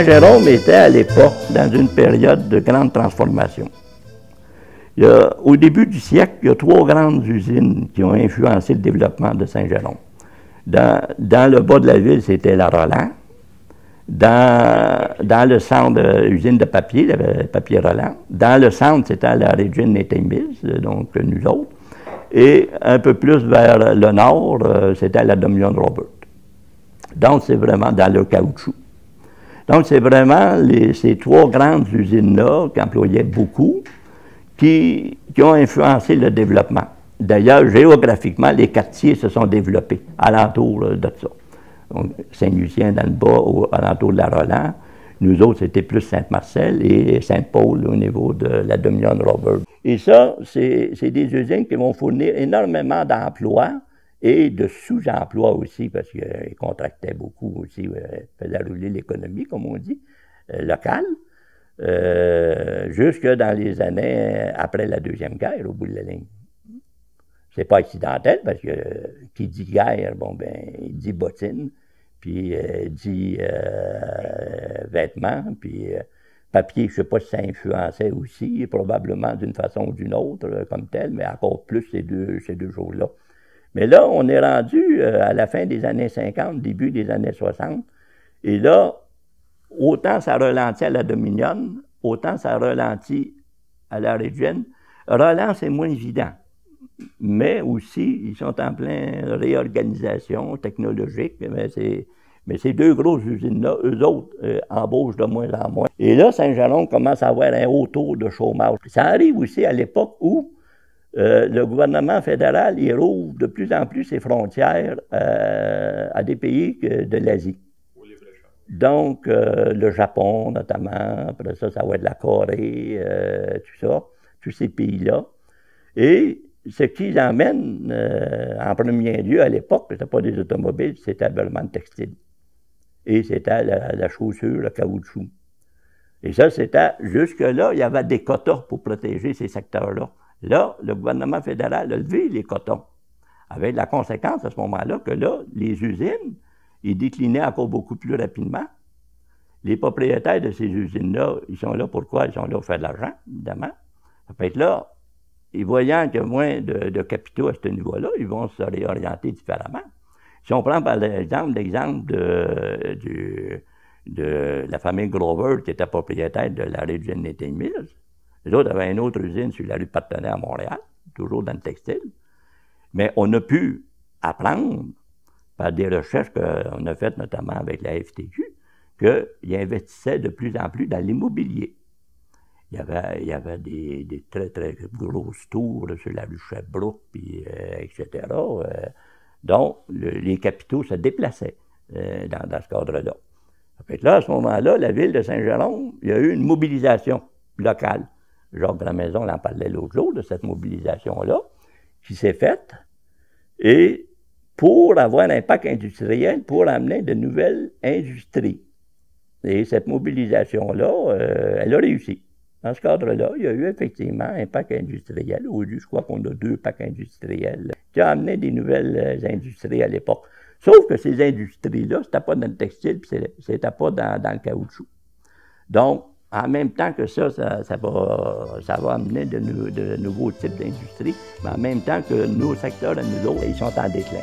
Saint-Jérôme était à l'époque dans une période de grande transformation. Au début du siècle, il y a 3 grandes usines qui ont influencé le développement de Saint-Jérôme. Dans le bas de la ville, c'était la Roland. Dans le centre, usine de papier, le papier Roland. Dans le centre, c'était la Regine Knitting Mills, donc nous autres. Et un peu plus vers le nord, c'était la Dominion Robert. Donc, c'est vraiment dans le caoutchouc. Donc, c'est vraiment ces 3 grandes usines-là qui employaient beaucoup, qui ont influencé le développement. D'ailleurs, géographiquement, les quartiers se sont développés alentour de ça. Donc, Saint-Lucien dans le bas, alentour de la Roland. Nous autres, c'était plus Saint-Marcel et Saint-Paul au niveau de la Dominion Robert. Et ça, c'est des usines qui vont fournir énormément d'emplois et de sous-emplois aussi, parce qu'ils contractaient beaucoup aussi, faisaient rouler l'économie, comme on dit, locale, jusque dans les années après la Deuxième Guerre, au bout de la ligne. C'est pas accidentel, parce que qui dit guerre, bon, ben, il dit bottine, puis dit vêtements, puis papier, je ne sais pas si ça influençait aussi, probablement d'une façon ou d'une autre, comme tel, mais encore plus ces deux jours-là. Mais là, on est rendu à la fin des années 50, début des années 60, et là, autant ça ralentit à la Dominion, autant ça ralentit à la Regine. Roland, c'est moins évident, mais aussi, ils sont en pleine réorganisation technologique, mais ces 2 grosses usines-là, eux autres, embauchent de moins en moins. Et là, Saint-Jérôme commence à avoir un haut taux de chômage. Ça arrive aussi à l'époque où le gouvernement fédéral, il rouvre de plus en plus ses frontières à des pays de l'Asie. Donc, le Japon, notamment, après ça, ça va être la Corée, tout ça, tous ces pays-là. Et ce qui l'emmène en premier lieu à l'époque, c'était pas des automobiles, c'était l'habillement textile. Et c'était la chaussure, le caoutchouc. Et ça, c'était, jusque-là, il y avait des quotas pour protéger ces secteurs-là. Là, le gouvernement fédéral a levé les quotas, avec la conséquence à ce moment-là que là, les usines, ils déclinaient encore beaucoup plus rapidement. Les propriétaires de ces usines-là, ils sont là pourquoi? Ils sont là pour faire de l'argent, évidemment. Ça peut être là, et voyant qu'il y a moins de capitaux à ce niveau-là, ils vont se réorienter différemment. Si on prend par exemple l'exemple de la famille Grover, qui était propriétaire de la Regine Knitting Mills, les autres avaient une autre usine sur la rue Partenaire à Montréal, toujours dans le textile. Mais on a pu apprendre, par des recherches qu'on a faites notamment avec la FTQ, qu'ils investissaient de plus en plus dans l'immobilier. Il y avait des très, très grosses tours sur la rue Sherbrooke, puis, etc. Donc, les capitaux se déplaçaient dans ce cadre-là. Là, à ce moment-là, la ville de Saint-Jérôme, il y a eu une mobilisation locale. Jacques Grandmaison en parlait l'autre jour, de cette mobilisation-là, qui s'est faite, et pour avoir un impact industriel, pour amener de nouvelles industries. Et cette mobilisation-là, elle a réussi. Dans ce cadre-là, il y a eu effectivement un impact industriel. Aujourd'hui, je crois qu'on a 2 packs industriels qui ont amené des nouvelles industries à l'époque. Sauf que ces industries-là, c'était pas dans le textile, puis c'était pas dans le caoutchouc. Donc, en même temps que ça va amener de nouveaux types d'industries, mais en même temps que nos secteurs à nous autres, ils sont en déclin.